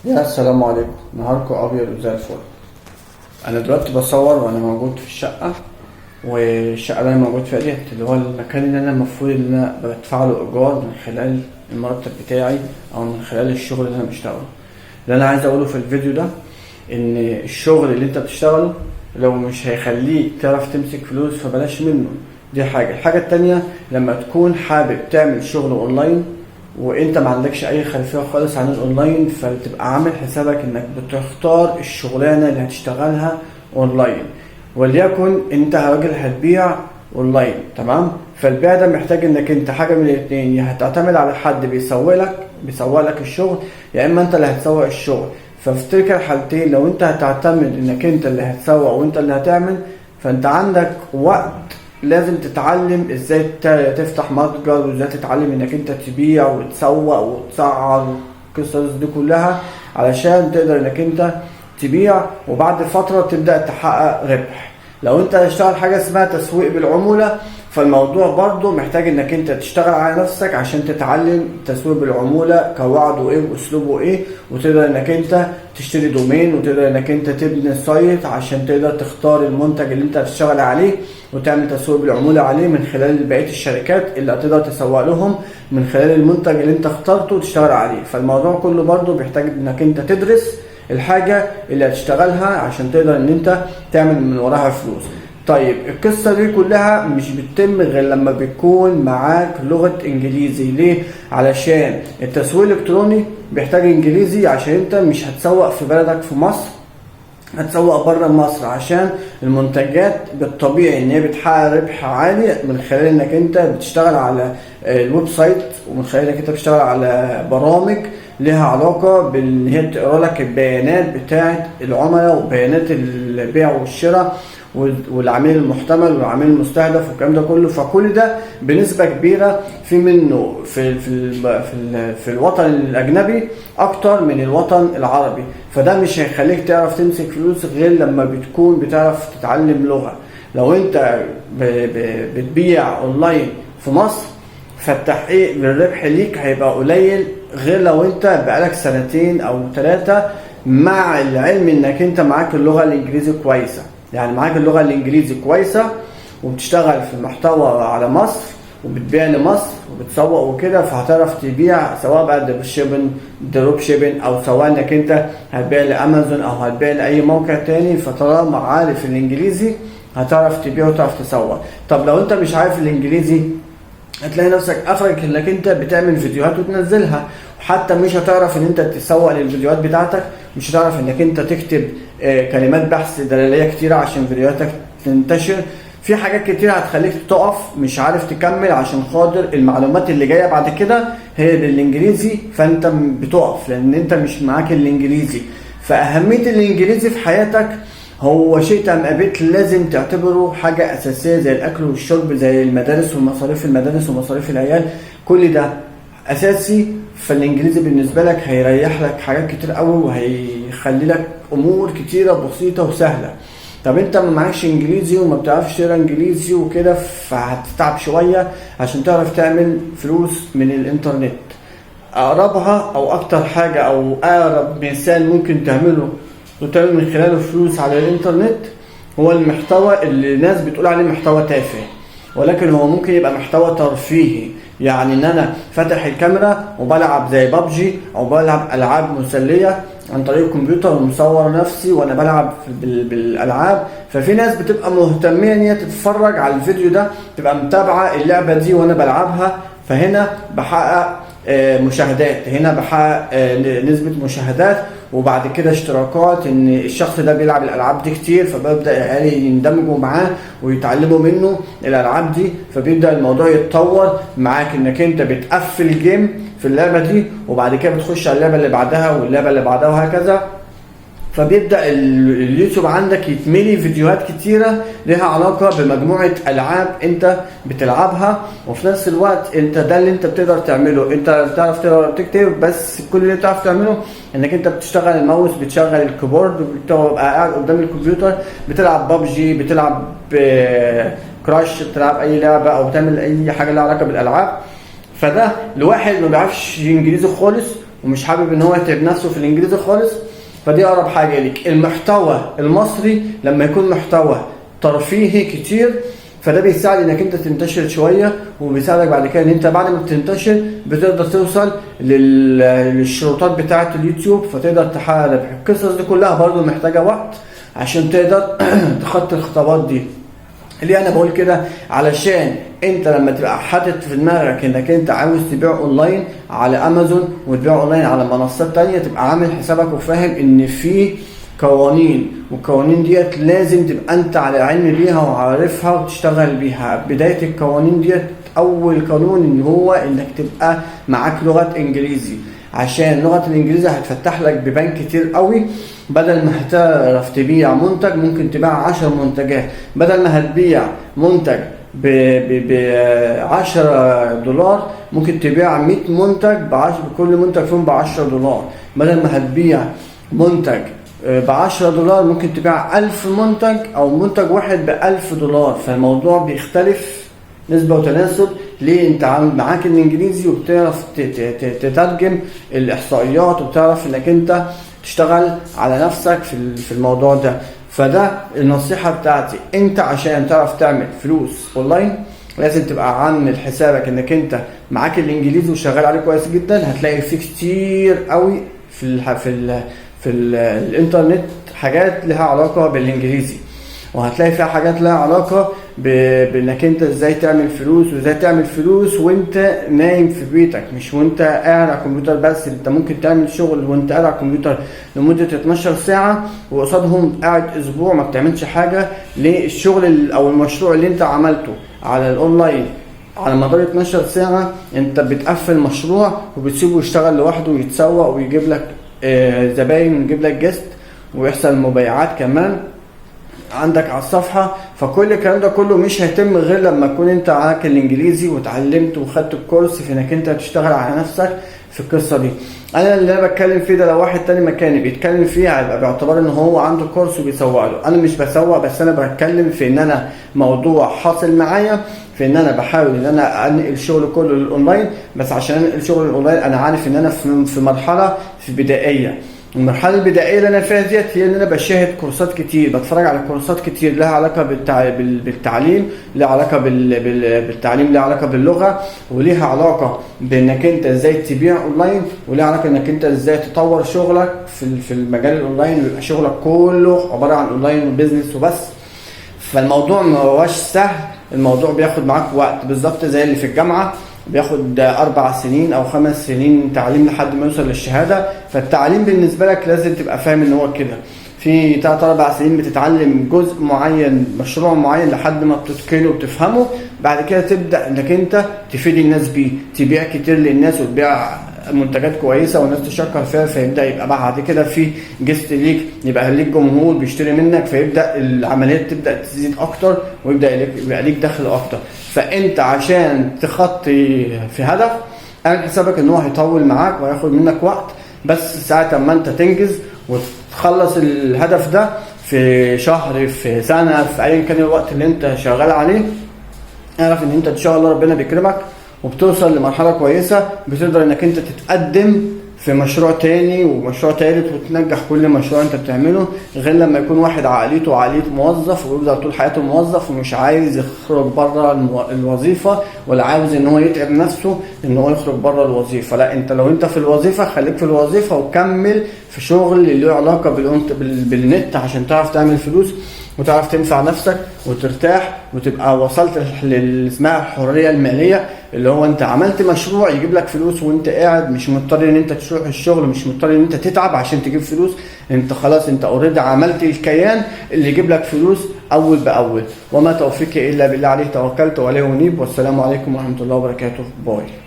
يا السلام عليكم، نهاركم ابيض وزي الفل. انا دلوقتي بصور وانا موجود في الشقه، والشقه اللي انا موجود فيها ديت اللي هو المكان اللي انا المفروض ان انا بدفع له ايجار من خلال المرتب بتاعي او من خلال الشغل اللي انا بشتغله. اللي انا عايز اقوله في الفيديو ده ان الشغل اللي انت بتشتغله لو مش هيخليك تعرف تمسك فلوس فبلاش منه. دي الحاجه التانية، لما تكون حابب تعمل شغل اونلاين وانت ما عندكش اي خلفيه خالص عن الاونلاين، فتبقى عامل حسابك انك بتختار الشغلانه اللي هتشتغلها اونلاين. وليكن انت راجل هتبيع اونلاين، تمام؟ فالبيع ده محتاج انك انت حاجه من الاتنين، يا هتعتمد على حد بيسوق لك الشغل، يا اما انت اللي هتسوق الشغل. ففي تلك الحالتين لو انت هتعتمد انك انت اللي هتسوق وانت اللي هتعمل، فانت عندك وقت لازم تتعلم ازاي تفتح متجر، وازاي تتعلم انك انت تبيع وتسوق وتسعر القصص دي كلها علشان تقدر انك انت تبيع وبعد فترة تبدأ تحقق ربح. لو انت هتشتغل حاجة اسمها تسويق بالعمولة، فالموضوع برضو محتاج انك انت تشتغل على نفسك عشان تتعلم تسويق بالعمولة قواعده ايه واسلوبه ايه، وتقدر انك انت تشتري دومين، وتقدر انك انت تبني سايت عشان تقدر تختار المنتج اللي انت هتشتغل عليه وتعمل تسويق بالعمولة عليه من خلال بقية الشركات اللي هتقدر تسوق لهم من خلال المنتج اللي انت اخترته وتشتغل عليه. فالموضوع كله برضو بيحتاج انك انت تدرس الحاجة اللي هتشتغلها عشان تقدر ان انت تعمل من وراها فلوس. طيب القصة دي كلها مش بتتم غير لما بيكون معاك لغة انجليزي. ليه؟ علشان التسويق الالكتروني بيحتاج انجليزي، عشان انت مش هتسوق في بلدك في مصر، هتسوق بره مصر، عشان المنتجات بالطبيعي ان هي بتحقق ربح عالي من خلال انك انت بتشتغل على الويب سايت، ومن خلال انك انت بتشتغل على برامج لها علاقة بان هي تقرا لك البيانات بتاعة العملاء وبيانات البيع والشراء والعميل المحتمل والعميل المستهدف والكلام ده كله. فكل ده بنسبة كبيرة في منه في الوطن الأجنبي أكتر من الوطن العربي. فده مش هيخليك تعرف تمسك فلوس غير لما بتكون بتعرف تتعلم لغة. لو أنت بتبيع أونلاين في مصر، فالتحقيق للربح ليك هيبقى قليل غير لو أنت بقالك سنتين أو 3 مع العلم إنك أنت معاك اللغة الإنجليزي كويسة. يعني معاك اللغة الإنجليزي كويسة وبتشتغل في المحتوى على مصر وبتبيع لمصر وبتسوق وكده، فهتعرف تبيع سواء بقى دروب شيبن او سواء انك انت هتبيع لامازون او هتبيع لاي موقع تاني. فطالما عارف الانجليزي هتعرف تبيع وتعرف تسوق. طب لو انت مش عارف الانجليزي هتلاقي نفسك افرج انك انت بتعمل فيديوهات وتنزلها، وحتى مش هتعرف ان انت تسوق للفيديوهات بتاعتك، مش هتعرف انك انت تكتب كلمات بحث دلالية كتيرة عشان فيديوهاتك تنتشر. في حاجات كتير هتخليك تقف مش عارف تكمل عشان خاطر المعلومات اللي جاية بعد كده هي بالانجليزي، فانت بتقف لان انت مش معاك الانجليزي. فاهمية الانجليزي في حياتك هو شيء تمابيت لازم تعتبره حاجة اساسية زي الاكل والشرب، زي المدارس ومصاريف المدارس ومصاريف العيال، كل ده اساسي. فالانجليزي بالنسبة لك هيريح لك حاجات كتير قوي وهيخلي لك امور كتيرة بسيطة وسهلة. طب انت ما معكش انجليزي وما بتعرفش تقرا انجليزي وكده، فهتتعب شوية عشان تعرف تعمل فلوس من الانترنت. اقربها او اكتر حاجة او اقرب مثال ممكن تعمله وتعمل من خلاله فلوس على الانترنت هو المحتوى اللي الناس بتقول عليه محتوى تافه، ولكن هو ممكن يبقى محتوى ترفيهي. يعني ان انا فاتح الكاميرا وبلعب زي بابجي او بلعب العاب مسلية عن طريق الكمبيوتر ومصور نفسي وانا بلعب بالالعاب، ففي ناس بتبقى مهتمية ان هي تتفرج على الفيديو ده، تبقى متابعة اللعبة دي وانا بلعبها، فهنا بحقق مشاهدات، هنا بحقق نسبة مشاهدات وبعد كده اشتراكات ان الشخص ده بيلعب الالعاب دي كتير، فببدأ العيال يندمجوا معاه ويتعلموا منه الالعاب دي، فبيبدأ الموضوع يتطور معاك انك انت بتقفل جيم في اللعبة دي وبعد كده بتخش على اللعبة اللي بعدها واللعبة اللي بعدها وهكذا. فبيبدأ اليوتيوب عندك يتملي فيديوهات كتيرة لها علاقة بمجموعة ألعاب أنت بتلعبها، وفي نفس الوقت أنت ده اللي أنت بتقدر تعمله. أنت بتعرف تقرا وتكتب، بس كل اللي بتعرف تعمله إنك أنت بتشتغل الماوس، بتشغل الكيبورد، بتبقى قاعد قدام الكمبيوتر بتلعب بابجي، بتلعب كراش، بتلعب أي لعبة أو بتعمل أي حاجة لها علاقة بالألعاب. فده لواحد ما بيعرفش إنجليزي خالص ومش حابب ان هو يتعب نفسه في الانجليزي خالص، فدي اقرب حاجه ليك. المحتوى المصري لما يكون محتوى ترفيهي كتير، فده بيساعد انك انت تنتشر شويه، وبيساعدك بعد كده ان انت بعد ما بتنتشر بتقدر توصل للشروطات بتاعه اليوتيوب، فتقدر تحقق ربح. القصص دي كلها برضو محتاجه وقت عشان تقدر تخطي الخطوات دي. ليه انا بقول كده؟ علشان انت لما تبقى حاطط في دماغك انك انت عاوز تبيع اونلاين على امازون وتبيع اونلاين على منصات تانية، تبقى عامل حسابك وفاهم ان في قوانين، والقوانين ديت لازم تبقى انت على علم بيها وعارفها وتشتغل بيها. بداية القوانين ديت اول قانون ان هو انك تبقى معاك لغة انجليزي، عشان لغة الانجليزي هتفتح لك بيبان كتير قوي. بدل ما هتعرف تبيع منتج ممكن تبيع 10 منتجات، بدل ما هتبيع منتج $10 ممكن تبيع 100 منتج بكل منتج فيهم $10. بدل ما هتبيع منتج $10 ممكن تبيع 1000 منتج او منتج واحد $1000. فالموضوع بيختلف نسبة وتناسب. ليه؟ انت معاك الانجليزي وبتعرف تترجم الاحصائيات وبتعرف انك انت تشتغل على نفسك في الموضوع ده. فده النصيحة بتاعتي. انت عشان تعرف تعمل فلوس اونلاين لازم تبقى عامل حسابك انك انت معاك الانجليزي وشغال عليه كويس جدا. هتلاقي فيه كتير قوي في الانترنت حاجات لها علاقة بالانجليزي، وهتلاقي فيها حاجات لها علاقة بانك انت ازاي تعمل فلوس، وازاي تعمل فلوس وانت نايم في بيتك، مش وانت قاعد على الكمبيوتر بس. انت ممكن تعمل شغل وانت قاعد على الكمبيوتر لمدة 12 ساعة وقصادهم قاعد اسبوع ما بتعملش حاجة. للشغل او المشروع اللي انت عملته على الاونلاين على مدار 12 ساعة انت بتقفل مشروع وبتسيبه يشتغل لوحده ويتسوق ويجيب لك زباين ويجيب لك جست ويحصل مبيعات كمان عندك على الصفحة. فكل الكلام ده كله مش هيتم غير لما تكون انت معاك الانجليزي وتعلمت وخدت الكورس في انك انت تشتغل على نفسك في القصة دي. انا اللي انا بتكلم فيه ده لو واحد تاني مكاني بيتكلم فيه هيبقى باعتبار ان هو عنده كورس وبيسوق له. انا مش بسوق، بس انا بتكلم في ان انا موضوع حاصل معايا في ان انا بحاول ان انا انقل الشغل كله للاونلاين. بس عشان انقل الشغل للاونلاين انا عارف ان انا في مرحلة بدائية. المرحله البدائيه اللي انا فيها ديت هي ان انا بشاهد كورسات كتير، بتفرج على كورسات كتير لها علاقه بالتعليم، لها علاقه بالتعليم، لها علاقه باللغه، وليها علاقه بانك انت ازاي تبيع اونلاين، وليها علاقه انك انت ازاي تطور شغلك في المجال الاونلاين ويبقى شغلك كله عباره عن اونلاين وبزنس وبس. فالموضوع ما هوش سهل، الموضوع بياخد معاك وقت بالظبط زي اللي في الجامعه بياخد 4 سنين او 5 سنين تعليم لحد ما يوصل للشهادة. فالتعليم بالنسبة لك لازم تبقى فاهم ان هو كده في 3-4 سنين بتتعلم جزء معين، مشروع معين لحد ما بتتقنه وبتفهمه. بعد كده تبدأ انك انت تفيد الناس بيه، تبيع كتير للناس وتبيع منتجات كويسة والناس تشكر فيها، فيبدأ يبقى بعد كده في جست ليك، يبقى ليك جمهور بيشتري منك، فيبدأ العمليات تبدأ تزيد اكتر ويبدأ يبقى ليك دخل اكتر. فانت عشان تخطي في هدف اعمل حسابك ان هو هيطول معاك وهياخد منك وقت، بس ساعة ما انت تنجز وتخلص الهدف ده في شهر، في سنة، في اي كان الوقت اللي انت شغال عليه، اعرف ان انت ان شاء الله ربنا بيكرمك وبتوصل لمرحلة كويسة بتقدر انك انت تتقدم في مشروع تاني ومشروع تالت وتنجح كل مشروع انت بتعمله. غير لما يكون واحد عقليته عقلية موظف ويفضل طول حياته موظف ومش عايز يخرج بره الوظيفة، ولا عاوز ان هو يتعب نفسه ان هو يخرج بره الوظيفة. لا، انت لو انت في الوظيفة خليك في الوظيفة وكمل في شغل اللي له علاقة بالنت عشان تعرف تعمل فلوس وتعرف تنفع نفسك وترتاح وتبقى وصلت اسمها الحرية المالية، اللي هو انت عملت مشروع يجيب لك فلوس وانت قاعد، مش مضطر ان انت تروح الشغل، مش مضطر ان انت تتعب عشان تجيب فلوس. انت خلاص انت اوريدي عملت الكيان اللي يجيب لك فلوس اول باول. وما توفيقي الا بالله، عليه توكلت وعليه انيب. والسلام عليكم ورحمة الله وبركاته. باي.